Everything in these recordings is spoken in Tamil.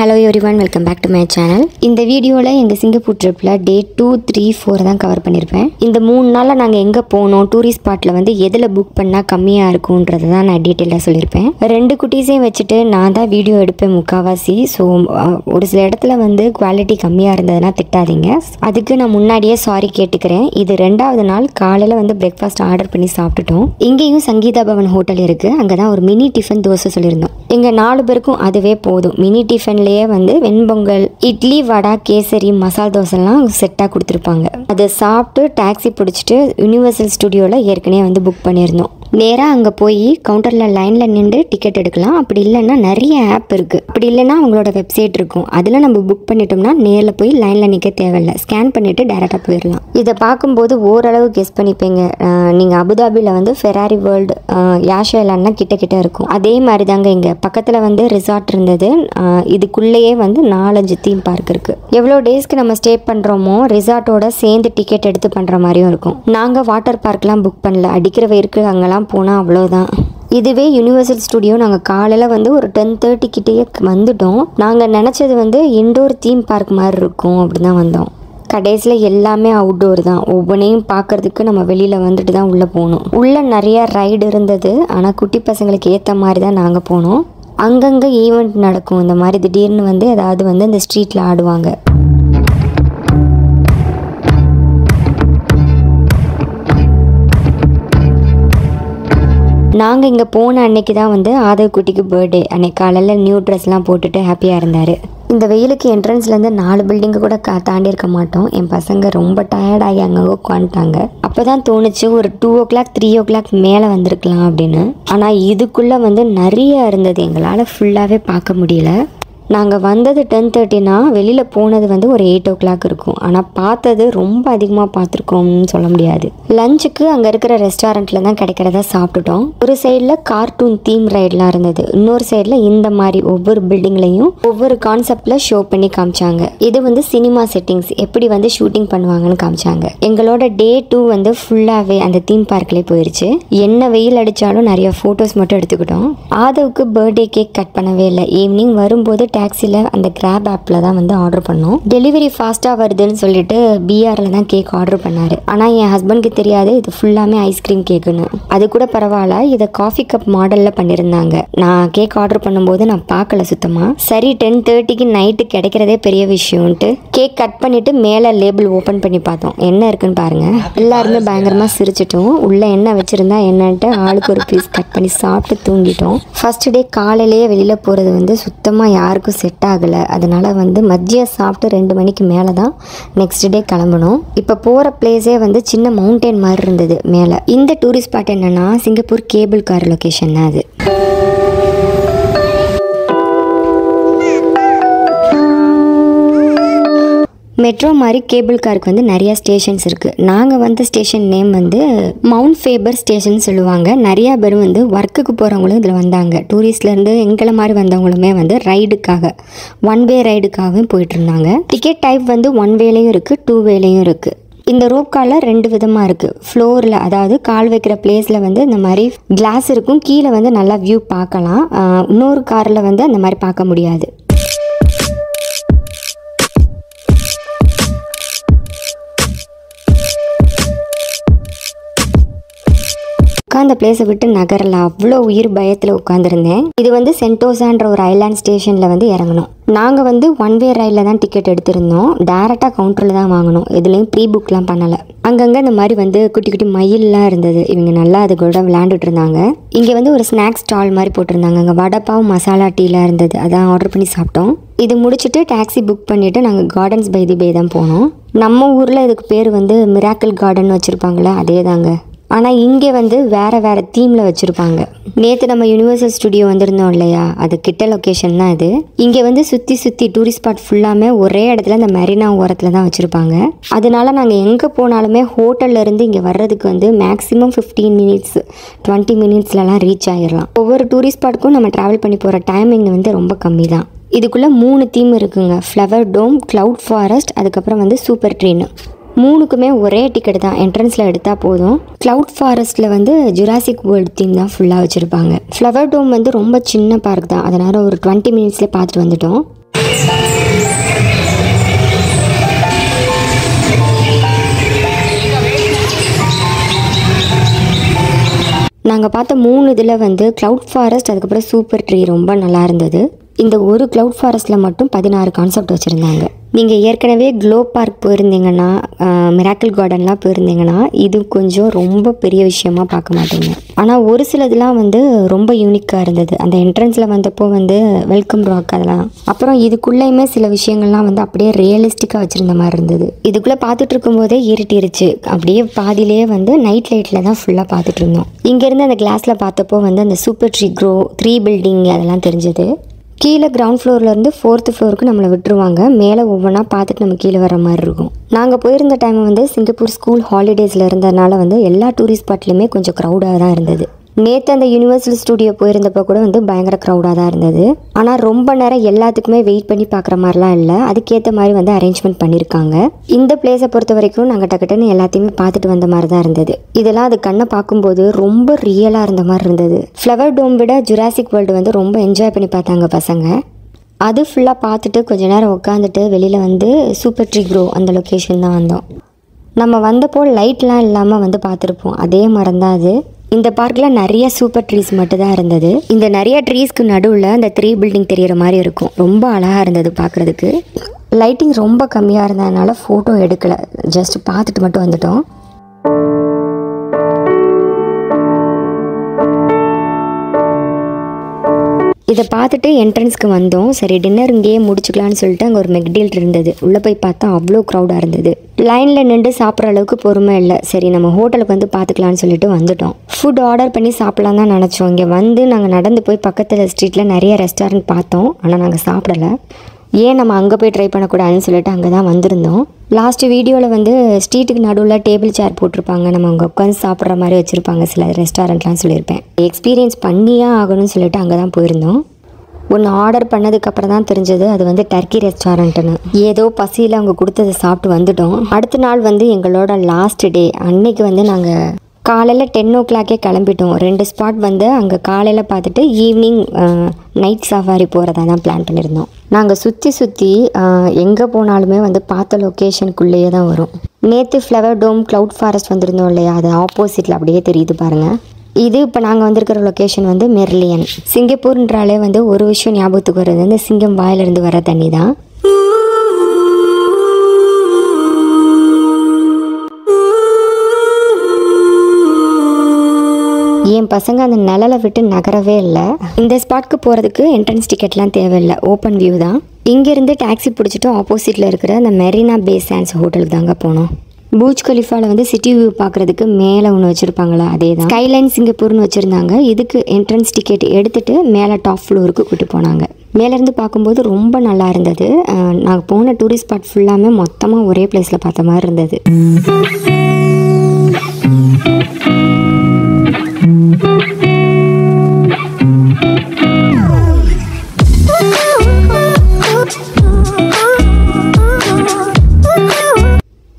hello everyone, welcome back to my channel. இந்த வீடியோல எங்க சிங்கப்பூர் ட்ரிப்ல டே 2, 3, 4 தான் கவர் பண்ணிருப்பேன். இந்த 3 நாள்ல நாங்க எங்க போனோம், டூரிஸ்ட் ஸ்பாட்ல வந்து எதுல புக் பண்ணா கம்மியா இருக்கும்ன்றத தான் நான் டீடைலா சொல்லிருப்பேன். ரெண்டு குட்டீஸையும் வச்சிட்டு நான் தான் வீடியோ எடுப்பேன் முக்காவாசி. சோ ஒரு சில இடத்துல வந்து குவாலிட்டி கம்மியா இருந்ததுனா திட்டாதீங்க. அதுக்கு நான் முன்னாடியே சாரி கேட்டுக்கிறேன். இது ரெண்டாவது நாள் காலையில வந்து பிரேக்ஃபாஸ்ட் ஆர்டர் பண்ணி சாப்பிட்டுட்டோம். இங்கேயும் சங்கீதா பவன் ஹோட்டல் இருக்கு. அங்க தான் ஒரு மினி டிஃபன் தோசை சொல்லியிருந்தோம். எங்க 4 பேருக்கும் அதுவே போதும். மினி டிஃபன்லயே வந்து வெண்பொங்கல், இட்லி, வடை, கேசரி, மசால் தோசைலாம் செட்டாக கொடுத்துருப்பாங்க. அதை சாப்பிட்டு டாக்ஸி பிடிச்சிட்டு யூனிவர்சல் ஸ்டுடியோவில் ஏற்கனவே வந்து புக் பண்ணியிருந்தோம். நேராக அங்கே போய் கவுண்டரில் லைனில் நின்று டிக்கெட் எடுக்கலாம். அப்படி இல்லைன்னா நிறைய ஆப் இருக்குது. அப்படி இல்லைன்னா அவங்களோட வெப்சைட் இருக்கும். அதில் நம்ம புக் பண்ணிட்டோம்னா நேரில் போய் லைனில் நிற்க தேவையில்லை. ஸ்கேன் பண்ணிவிட்டு டேரெக்டாக போயிடலாம். இதை பார்க்கும்போது ஓரளவு கெஸ் பண்ணிப்பீங்க. நீங்கள் அபுதாபியில் வந்து ஃபெராரி வேர்ல்டு, யாஷேலான்னா கிட்ட இருக்கும். அதே மாதிரி தாங்க இங்கே பக்கத்தில் வந்து ரிசார்ட் இருந்தது. இதுக்குள்ளேயே வந்து 4-5 தீம் பார்க் இருக்குது. எவ்வளோ டேஸ்க்கு நம்ம ஸ்டே பண்ணுறோமோ ரிசார்ட்டோட சேர்ந்து டிக்கெட் எடுத்து பண்ணுற மாதிரியும் இருக்கும். நாங்கள் வாட்டர் பார்க்லாம் புக் பண்ணல. அடிக்கிற வெயிருக்கு அங்கெல்லாம் போனால் அவ்வளோதான். இதுவே யூனிவர்சல் ஸ்டுடியோ நாங்கள் காலையில் வந்து ஒரு 10:30 கிட்டேயே வந்துட்டோம். நாங்கள் நினச்சது வந்து இன்டோர் தீம் பார்க் மாதிரி இருக்கும். அப்படி தான் வந்தோம். கடைசியில் எல்லாமே அவுட்டோர் தான். ஒவ்வொன்றையும் பார்க்குறதுக்கு நம்ம வெளியில் வந்துட்டு தான் உள்ளே போகணும். உள்ளே நிறையா ரைடு இருந்தது. ஆனால் குட்டி பசங்களுக்கு ஏற்ற மாதிரி தான் நாங்கள் போனோம். அங்கங்கே ஈவெண்ட் நடக்கும். இந்த மாதிரி திடீர்னு வந்து ஏதாவது வந்து இந்த ஸ்ட்ரீட்டில் ஆடுவாங்க. நாங்கள் இங்கே போன அன்னைக்கு தான் வந்து ஆதவ் குட்டிக்கு பர்த்டே. அன்னைக்கு காலையில் நியூ ட்ரெஸ்லாம் போட்டுட்டு ஹாப்பியாக இருந்தார். இந்த வெயிலுக்கு என்ட்ரன்ஸ்லேருந்து 4 பில்டிங்கு கூட தாண்டி இருக்க மாட்டோம். என் பசங்க ரொம்ப டயர்டாகி அங்கே உட்காந்துட்டாங்க. அப்போ தான் தோணுச்சு ஒரு 2 o'clock 3 o'clock மேலே வந்திருக்கலாம் அப்படின்னு. ஆனால் இதுக்குள்ளே வந்து நிறைய இருந்தது. எங்களால் ஃபுல்லாகவே பார்க்க முடியல. நாங்கள் வந்தது 10:30னா வெளியில் போனது வந்து ஒரு 8 o'clock இருக்கும். ஆனால் பார்த்தது ரொம்ப அதிகமாக பார்த்துருக்கோம்னு சொல்ல முடியாது. லஞ்சுக்கு அங்கே இருக்கிற ரெஸ்டாரண்ட்டில் தான் கிடைக்கிறதா சாப்பிட்டுட்டோம். ஒரு சைடில் கார்ட்டூன் தீம் ரைட்லாம் இருந்தது. இன்னொரு சைடில் இந்த மாதிரி ஒவ்வொரு பில்டிங்லையும் ஒவ்வொரு கான்செப்டில் ஷோ பண்ணி காமிச்சாங்க. இது வந்து சினிமா செட்டிங்ஸ் எப்படி வந்து ஷூட்டிங் பண்ணுவாங்கன்னு காமிச்சாங்க. எங்களோட டே 2 வந்து ஃபுல்லாகவே அந்த தீம் பார்க்லேயே போயிடுச்சு. என்ன வெயில் அடித்தாலும் நிறைய ஃபோட்டோஸ் மட்டும் எடுத்துக்கிட்டோம். ஆதவுக்கு பர்த்டே கேக் கட் பண்ணவே இல்லை. ஈவினிங் வரும்போது டாக்ஸியில் அந்த கிராப் ஆப்பில் தான் வந்து ஆர்டர் பண்ணோம். டெலிவரி ஃபாஸ்ட்டாக வருதுன்னு சொல்லிட்டு பிஆரில் தான் கேக் ஆர்டர் பண்ணார். ஆனால் என் ஹஸ்பண்ட்க்கு தெரியாது இது ஃபுல்லாமே ஐஸ்கிரீம் கேக்குன்னு. அது கூட பரவாயில்ல. இதை காஃபி கப் மாடலில் பண்ணியிருந்தாங்க. நான் கேக் ஆர்டர் பண்ணும்போது நான் பார்க்கல சுத்தமாக. சரி 10:30க்கு நைட்டு கிடைக்கிறதே பெரிய விஷயம்ன்ட்டு கேக் கட் பண்ணிவிட்டு மேலே லேபிள் ஓப்பன் பண்ணி பார்த்தோம். என்ன இருக்குன்னு பாருங்கள். எல்லாருமே பயங்கரமாக சிரிச்சிட்டோம். உள்ளே என்ன வச்சுருந்தா என்னன்ட்டு ஆளுக்கு ஒரு பீஸ் கட் பண்ணி சாப்பிட்டு தூங்கிட்டோம். ஃபர்ஸ்ட் டே காலையிலேயே வெளியில் போகிறது வந்து சுத்தமாக யாருக்கும் செட் ஆகலை. அதனால வந்து மதியம் சாப்பிட்டு 2 மணிக்கு மேலே தான் நெக்ஸ்ட் டே கிளம்பணும். இப்போ போகிற பிளேஸே வந்து சின்ன மவுண்டைன் மாதிரி இருந்தது மேலே. இந்த டூரிஸ்ட் ஸ்பாட் என்னன்னா சிங்கப்பூர் கேபிள் கார் லொக்கேஷன் தான் அது. மெட்ரோ மாதிரி கேபிள் காருக்கு வந்து நிறையா ஸ்டேஷன்ஸ் இருக்குது. நாங்கள் வந்த ஸ்டேஷன் நேம் வந்து மவுண்ட் ஃபேபர் ஸ்டேஷன் சொல்லுவாங்க. நிறையா பேர் வந்து ஒர்க்குக்கு போகிறவங்களும் இதில் வந்தாங்க. டூரிஸ்ட்லேருந்து எங்களை மாதிரி வந்தவங்களுமே வந்து ரைடுக்காக 1 way ரைடுக்காகவும் போயிட்டு இருந்தாங்க. டிக்கெட் டைப் வந்து 1 wayலையும் இருக்குது, 2 wayலையும் இருக்குது. இந்த ரோப் காரில் 2 விதமாக இருக்குது. ஃப்ளோரில் அதாவது கால் வைக்கிற பிளேஸில் வந்து இந்த மாதிரி கிளாஸ் இருக்கும். கீழே வந்து நல்லா வியூ பார்க்கலாம். இன்னொரு காரில் வந்து அந்த மாதிரி பார்க்க முடியாது. உட்காந்த பிளேஸை விட்டு நகரில் அவ்வளோ உயிர் பயத்தில் உட்காந்துருந்தேன். இது வந்து சென்டோசான்ற ஒரு ஐலாண்ட் ஸ்டேஷனில் வந்து இறங்கணும். நாங்கள் வந்து 1 way ரயிலில் தான் டிக்கெட் எடுத்திருந்தோம். டேரெக்டாக கவுண்டரில் தான் வாங்கணும். இதுலேயும் ப்ரீ புக்லாம் பண்ணலை. அங்கங்கே இந்த மாதிரி வந்து குட்டி குட்டி மயிலெலாம் இருந்தது. இவங்க நல்லா அது கூட விளையாண்டுட்டு இருந்தாங்க. இங்கே வந்து ஒரு ஸ்நாக்ஸ் ஸ்டால் மாதிரி போட்டிருந்தாங்க. அங்கே வடைப்பாவும் மசாலா டீலாம் இருந்தது. அதான் ஆர்டர் பண்ணி சாப்பிட்டோம். இது முடிச்சுட்டு டாக்ஸி புக் பண்ணிவிட்டு நாங்கள் கார்டன்ஸ் பை தி பே தான் போனோம். நம்ம ஊரில் இதுக்கு பேர் வந்து மிராக்கிள் கார்டன் வச்சுருப்பாங்களே அதே தாங்க. ஆனால் இங்கே வந்து வேறு தீமில் வச்சுருப்பாங்க. நேற்று நம்ம யூனிவர்சல் ஸ்டுடியோ வந்திருந்தோம் இல்லையா, அது கிட்ட லொக்கேஷன் தான் இது. இங்கே வந்து சுற்றி டூரிஸ்ட் ஸ்பாட் ஃபுல்லாமே ஒரே இடத்துல இந்த மெரினா ஓரத்தில் தான் வச்சுருப்பாங்க. அதனால நாங்கள் எங்கே போனாலுமே ஹோட்டல்லேருந்து இங்கே வர்றதுக்கு வந்து மேக்ஸிமம் 15 minutes 20 minutesலாம் ரீச் ஆகிடலாம். ஒவ்வொரு டூரிஸ்ட் ஸ்பாட்டுக்கும் நம்ம ட்ராவல் பண்ணி போகிற டைமிங் வந்து ரொம்ப கம்மி தான். இதுக்குள்ளே 3 தீம் இருக்குங்க. ஃப்ளவர் டோம், க்ளவுட் ஃபாரஸ்ட், அதுக்கப்புறம் வந்து சூப்பர் ட்ரீன்னு. 3க்குமே ஒரே டிக்கெட் தான். என்ட்ரன்ஸில் எடுத்தால் போதும். க்ளவுட் ஃபாரஸ்ட்டில் வந்து ஜுராசிக் வேர்ல்டு தீம் தான் ஃபுல்லாக வச்சுருப்பாங்க. ஃப்ளவர் டோம் வந்து ரொம்ப சின்ன பார்க் தான். அதனால் ஒரு 20 minutesலேயே பார்த்துட்டு வந்துட்டோம். நாங்கள் பார்த்த 3 இதில் வந்து க்ளவுட் ஃபாரஸ்ட் அதுக்கப்புறம் சூப்பர் ட்ரீ ரொம்ப நல்லா இருந்தது. இந்த ஒரு க்ளவுட் ஃபாரஸ்ட்டில் மட்டும் 16 கான்செப்ட் வச்சுருந்தாங்க. நீங்கள் ஏற்கனவே க்ளோ பார்க் போயிருந்தீங்கன்னா, மிராக்கிள் கார்டன்லாம் போயிருந்தீங்கன்னா இது கொஞ்சம் ரொம்ப பெரிய விஷயமா பார்க்க மாட்டீங்க. ஆனால் ஒரு சிலதுலாம் வந்து ரொம்ப யூனிக்காக இருந்தது. அந்த என்ட்ரன்ஸில் வந்தப்போ வந்து வெல்கம் ராக் அதெல்லாம், அப்புறம் இதுக்குள்ளேயுமே சில விஷயங்கள்லாம் வந்து அப்படியே ரியலிஸ்டிக்காக வச்சுருந்த மாதிரி இருந்தது. இதுக்குள்ளே பார்த்துட்டு இருக்கும்போதே இருட்டிருச்சு. அப்படியே பாதியிலேயே வந்து நைட் லைட்டில் தான் ஃபுல்லாக பார்த்துட்டு இருந்தோம். இங்கேருந்து அந்த கிளாஸில் பார்த்தப்போ வந்து அந்த சூப்பர் ட்ரீ க்ரோ 3 பில்டிங் அதெல்லாம் தெரிஞ்சது. கீழே கிரவுண்ட் ஃப்ளோர்லேருந்து 4th ஃப்ளோருக்கு நம்மளை விட்டுருவாங்க. மேலே ஒவ்வொன்றா பார்த்துட்டு நம்ம கீழே வர மாதிரி இருக்கும். நாங்கள் போயிருந்த டைம் வந்து சிங்கப்பூர் ஸ்கூல் ஹாலிடேஸில் இருந்ததுனால வந்து எல்லா டூரிஸ்ட் ஸ்பாட்லேயுமே கொஞ்சம் க்ரௌடாக தான் இருந்தது. நேற்று அந்த யூனிவர்சல் ஸ்டுடியோ போயிருந்தப்போ கூட வந்து பயங்கர க்ரௌடாக தான் இருந்தது. ஆனால் ரொம்ப நேரம் எல்லாத்துக்குமே வெயிட் பண்ணி பார்க்குற மாதிரிலாம் இல்லை. அதுக்கேற்ற மாதிரி வந்து அரேஞ்ச்மெண்ட் பண்ணியிருக்காங்க. இந்த பிளேஸை பொறுத்த வரைக்கும் நாங்கள் டக்குன்னு எல்லாத்தையுமே பார்த்துட்டு வந்த மாதிரி தான் இருந்தது. இதெல்லாம் அது கண்ணை பார்க்கும்போது ரொம்ப ரியலாக இருந்த மாதிரி இருந்தது. ஃப்ளவர் டோம் விட ஜுராசிக் வேர்ல்டு வந்து ரொம்ப என்ஜாய் பண்ணி பார்த்தாங்க பசங்க. அது ஃபுல்லாக பார்த்துட்டு கொஞ்ச நேரம் உட்காந்துட்டு வெளியில் வந்து சூப்பர் ட்ரீ க்ரோ அந்த லொக்கேஷன் தான் வந்தோம். நம்ம வந்தப்போ லைட்லாம் இல்லாமல் வந்து பார்த்துருப்போம். அதே மரம் தான் அது. இந்த பார்க்கில் நிறைய சூப்பர் ட்ரீஸ் மட்டும் தான் இருந்தது. இந்த நிறைய ட்ரீஸ்க்கு நடுவில் அந்த 3 பில்டிங் தெரிகிற மாதிரி இருக்கும். ரொம்ப அழகாக இருந்தது பார்க்குறதுக்கு. லைட்டிங் ரொம்ப கம்மியாக இருந்ததுனால ஃபோட்டோ எடுக்கலை, ஜஸ்ட் பார்த்துட்டு மட்டும் வந்துட்டோம். இதை பார்த்துட்டு என்ட்ரன்ஸ்க்கு வந்தோம். சரி டின்னர் இங்கேயே முடிச்சுக்கலான்னு சொல்லிட்டு அங்கே ஒரு மெக்டீல் இருந்தது. உள்ளே போய் பார்த்தா அவ்வளோ க்ரௌடாக இருந்தது. லைனில் நின்று சாப்பிட்ற அளவுக்கு பொறுமை இல்லை. சரி நம்ம ஹோட்டலுக்கு வந்து பார்த்துக்கலான்னு சொல்லிட்டு வந்துட்டோம். ஃபுட் ஆர்டர் பண்ணி சாப்பிட்லாம் தான் நினச்சோம். இங்கே வந்து நாங்கள் நடந்து போய் பக்கத்தில் ஸ்ட்ரீட்டில் நிறைய ரெஸ்டாரண்ட் பார்த்தோம். ஆனால் நாங்கள் சாப்பிடலை. ஏன் நம்ம அங்கே போய் ட்ரை பண்ணக்கூடாதுன்னு சொல்லிட்டு அங்கே தான் வந்திருந்தோம். லாஸ்ட் வீடியோவில் வந்து ஸ்ட்ரீட்டுக்கு நடுவில் டேபிள் சேர் போட்டிருப்பாங்க, நம்ம அங்கே உட்காந்து சாப்பிட்ற மாதிரி வச்சுருப்பாங்க சில ரெஸ்டாரண்ட்லாம் சொல்லியிருப்பேன். எக்ஸ்பீரியன்ஸ் பண்ணியே ஆகணும்னு சொல்லிட்டு அங்கே தான் போயிருந்தோம். ஒன்று ஆர்டர் பண்ணதுக்கப்புறம் தான் தெரிஞ்சது அது வந்து டர்க்கி ரெஸ்டாரண்ட்டுன்னு. ஏதோ பசியில் அவங்க கொடுத்ததை சாப்பிட்டு வந்துட்டோம். அடுத்த நாள் வந்து எங்களோட லாஸ்ட் டே. அன்னைக்கு வந்து நாங்கள் காலையில் 10 o'clock கிளம்பிட்டோம். 2 ஸ்பாட் வந்து அங்கே காலையில் பார்த்துட்டு ஈவினிங் நைட் சஃபாரி போகிறதா தான் பிளான் பண்ணியிருந்தோம். நாங்கள் சுற்றி எங்கே போனாலுமே வந்து பார்த்த லொக்கேஷனுக்குள்ளேயே தான் வரும். நேற்று ஃப்ளவர் டோம் க்ளவுட் ஃபாரஸ்ட் வந்திருந்தோம் இல்லையா, அது ஆப்போசிட்டில் அப்படியே தெரியுது பாருங்கள். இது இப்போ நாங்கள் வந்திருக்கிற லொக்கேஷன் வந்து மெர்லியன். சிங்கப்பூர்ன்றாலே வந்து ஒரு விஷயம் ஞாபகத்துக்கு வருது, இந்த சிங்கம் வாயிலிருந்து வர தண்ணி தான். என் பசங்க அந்த நிழலை விட்டு நகரவே இல்லை. இந்த ஸ்பாட்க்கு போகிறதுக்கு என்ட்ரன்ஸ் டிக்கெட்லாம் தேவையில்லை, ஓப்பன் வியூ தான். இங்கேருந்து டாக்ஸி பிடிச்சிட்டு ஆப்போசிட்டில் இருக்கிற அந்த மெரினா பே சாண்ட்ஸ் ஹோட்டலுக்கு தாங்க போனோம். பூஜ் கலிஃபாவில் வந்து சிட்டி வியூ பார்க்குறதுக்கு மேலே ஒன்று வச்சுருப்பாங்களா, அதே தான் ஸ்கைலைன் சிங்கப்பூர்னு வச்சுருந்தாங்க. இதுக்கு என்ட்ரன்ஸ் டிக்கெட் எடுத்துகிட்டு மேலே டாப் ஃப்ளோருக்கு கூப்பிட்டு போனாங்க. மேலேருந்து பார்க்கும்போது ரொம்ப நல்லா இருந்தது. நாங்கள் போன டூரிஸ்ட் ஸ்பாட் ஃபுல்லாமே மொத்தமாக ஒரே பிளேஸில் பார்த்த மாதிரி இருந்தது.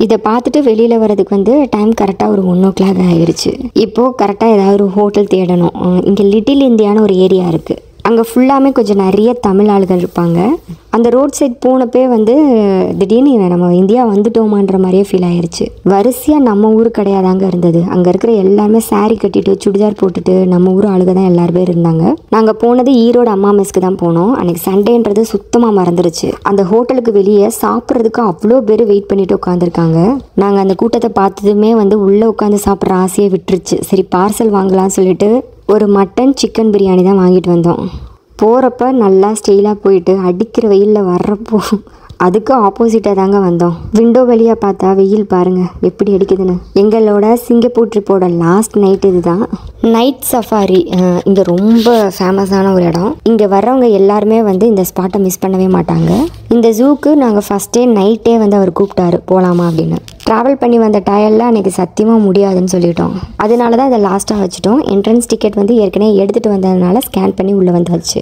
இதை பார்த்துட்டு வெளியில் வர்றதுக்கு வந்து டைம் கரெக்டாக ஒரு 1 o'clock ஆயிடுச்சு. இப்போது கரெக்டாக ஏதாவது ஒரு ஹோட்டல் தேடணும். இங்கே லிட்டில் இந்தியான்னு ஒரு ஏரியா இருக்குது. அங்கே ஃபுல்லாமே கொஞ்சம் நிறைய தமிழ் ஆளுகள் இருப்பாங்க. அந்த ரோட் சைட் போனப்பே வந்து திடீர்னு நம்ம இந்தியா வந்துட்டோமான்ற மாதிரியே ஃபீல் ஆயிடுச்சு. வரிசையாக நம்ம ஊர் கிடையாதாங்க இருந்தது. அங்கே இருக்கிற எல்லாருமே சாரீ கட்டிட்டு சுடிதார் போட்டுட்டு நம்ம ஊர் ஆளுக தான் எல்லாருமே இருந்தாங்க. நாங்கள் போனது ஈரோடு அம்மா மெஸ்க்கு தான் போனோம். அன்றைக்கி சண்டேன்றது சுத்தமாக மறந்துடுச்சு. அந்த ஹோட்டலுக்கு வெளியே சாப்பிட்றதுக்கு அவ்வளோ பேர் வெயிட் பண்ணிட்டு உட்காந்துருக்காங்க. நாங்கள் அந்த கூட்டத்தை பார்த்ததுமே வந்து உள்ளே உட்காந்து சாப்பிட்ற ஆசையை விட்டுருச்சு. சரி பார்சல் வாங்கலாம்னு சொல்லிட்டு ஒரு மட்டன் சிக்கன் பிரியாணி தான் வாங்கிட்டு வந்தோம். போகிறப்ப நல்லா ஸ்டைலாக போயிட்டு அடிக்கிற வெயிலில் வர்றப்போ அதுக்கு ஆப்போசிட்டாக தாங்க வந்தோம். விண்டோ வழியாக பார்த்தா வெயில் பாருங்கள் எப்படி அடிக்குதுன்னு. எங்களோட சிங்கப்பூர் ட்ரிப்போட லாஸ்ட் நைட் இது தான். நைட் சஃபாரி இங்கே ரொம்ப ஃபேமஸான ஒரு இடம். இங்கே வர்றவங்க எல்லாருமே வந்து இந்த ஸ்பாட்டை மிஸ் பண்ணவே மாட்டாங்க. இந்த ஜூக்கு நாங்கள் ஃபஸ்ட்டே நைட்டே வந்து அவர் கூப்பிட்டாரு போகலாமா அப்படின்னு. ட்ராவல் பண்ணி வந்த டயர்லாம் அன்றைக்கி சத்தியமாக முடியாதுன்னு சொல்லிட்டோம். அதனால தான் இதை லாஸ்ட்டாக வச்சுட்டோம். என்ட்ரன்ஸ் டிக்கெட் வந்து ஏற்கனவே எடுத்துகிட்டு வந்ததுனால ஸ்கேன் பண்ணி உள்ளே வந்தாச்சு.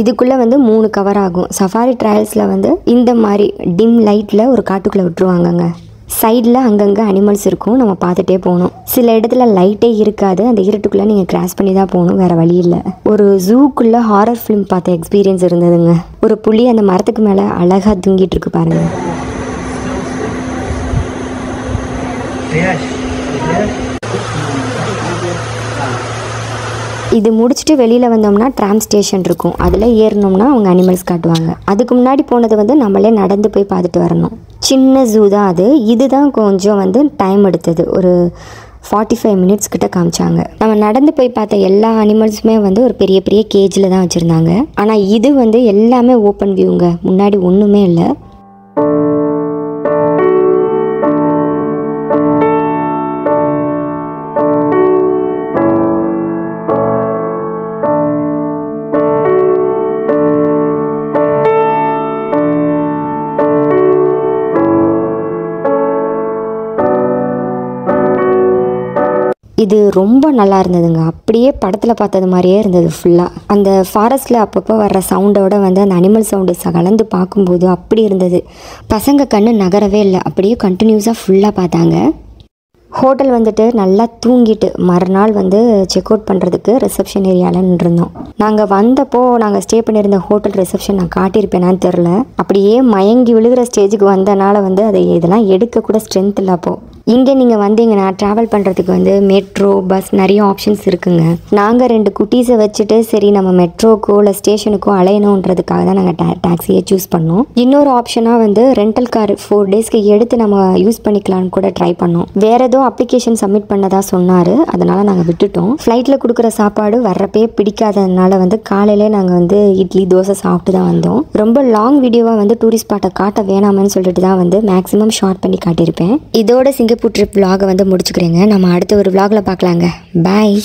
இதுக்குள்ளே வந்து 3 கவர் ஆகும். சஃபாரி ட்ரையல்ஸில் வந்து இந்த மாதிரி டிம் லைட்டில் ஒரு காட்டுக்குள்ளே விட்டுருவாங்கங்க. சைடில் அங்கங்கே அனிமல்ஸ் இருக்கும், நம்ம பார்த்துட்டே போகணும். சில இடத்துல லைட்டே இருக்காது, அந்த இருட்டுக்குள்ளே நீங்கள் கிராஸ் பண்ணி தான் போகணும், வேறு வழி இல்லை. ஒரு ஜூக்குள்ளே ஹாரர் ஃபிலிம் பார்த்த எக்ஸ்பீரியன்ஸ் இருந்ததுங்க. ஒரு புலி அந்த மரத்துக்கு மேலே அழகாக தூங்கிட்டு இருக்கு பாருங்கள். இது முடிச்சுட்டு வெளியில் வந்தோம்னா ட்ராம் ஸ்டேஷன் இருக்கும், அதில் ஏறினோம்னா அவங்க அனிமல்ஸ் காட்டுவாங்க. அதுக்கு முன்னாடி போனது வந்து நம்மளே நடந்து போய் பார்த்துட்டு வரணும். சின்ன ஜூ தான் அது. இதுதான் கொஞ்சம் வந்து டைம் எடுத்தது, ஒரு 45 மினிட்ஸ் கிட்ட காமிச்சாங்க. நம்ம நடந்து போய் பார்த்த எல்லா அனிமல்ஸுமே வந்து ஒரு பெரிய பெரிய கேஜில் தான் வச்சுருந்தாங்க. ஆனால் இது வந்து எல்லாமே ஓப்பன் வியூங்க, முன்னாடி ஒன்றுமே இல்லை. இது ரொம்ப நல்லா இருந்ததுங்க, அப்படியே படத்தில் பார்த்தது மாதிரியே இருந்தது ஃபுல்லாக. அந்த ஃபாரஸ்ட்டில் அப்பப்போ வர்ற சவுண்டோட வந்து அந்த அனிமல் சவுண்டு கலந்து பார்க்கும்போது அப்படி இருந்தது. பசங்க கண்ணு நகரவே இல்லை, அப்படியே கண்டினியூஸாக ஃபுல்லாக பார்த்தாங்க. ஹோட்டல் வந்துட்டு நல்லா தூங்கிட்டு மறுநாள் வந்து செக் அவுட் பண்ணுறதுக்கு ரிசப்ஷன் ஏரியாவில் நின்றுருந்தோம். நாங்கள் வந்தப்போ நாங்கள் ஸ்டே பண்ணியிருந்த ஹோட்டல் ரிசப்ஷன் நான் காட்டியிருப்பேனான்னு தெரில. அப்படியே மயங்கி விழுகிற ஸ்டேஜுக்கு வந்தனால வந்து அதை இதெல்லாம் எடுக்க கூட ஸ்ட்ரென்த் இல்லை. அப்போது இங்கே நீங்கள் வந்தீங்கன்னா ட்ராவல் பண்ணுறதுக்கு வந்து மெட்ரோ பஸ் நிறைய ஆப்ஷன்ஸ் இருக்குங்க. நாங்கள் 2 குட்டீஸை வச்சுட்டு சரி நம்ம மெட்ரோக்கோ இல்லை ஸ்டேஷனுக்கோ அலையணுன்றதுக்காக தான் நாங்கள் டாக்ஸியை சூஸ் பண்ணோம். இன்னொரு ஆப்ஷனாக வந்து ரெண்டல் கார் 4 டேஸ்க்கு எடுத்து நம்ம யூஸ் பண்ணிக்கலான்னு கூட ட்ரை பண்ணோம். வேறு ஏதோ அப்ளிகேஷன் சப்மிட் பண்ணதா சொன்னார், அதனால் நாங்கள் விட்டுட்டோம். ஃப்ளைட்டில் கொடுக்குற சாப்பாடு வர்றப்பே பிடிக்காததுனால வந்து காலையிலே நாங்கள் வந்து இட்லி தோசை சாப்பிட்டு தான் வந்தோம். ரொம்ப லாங் வீடியோவாக வந்து டூரிஸ்ட் ஸ்பாட்டை காட்ட வேணாமன்னு சொல்லிட்டு தான் வந்து மேக்ஸிமம் ஷார்ட் பண்ணி காட்டியிருப்பேன். இதோட சிங்கப்பூர் ட்ரிப் vlog வந்து முடிச்சுக்கிறேங்க. நம்ம அடுத்த ஒரு vlogல பார்க்கலாங்க. பாய்.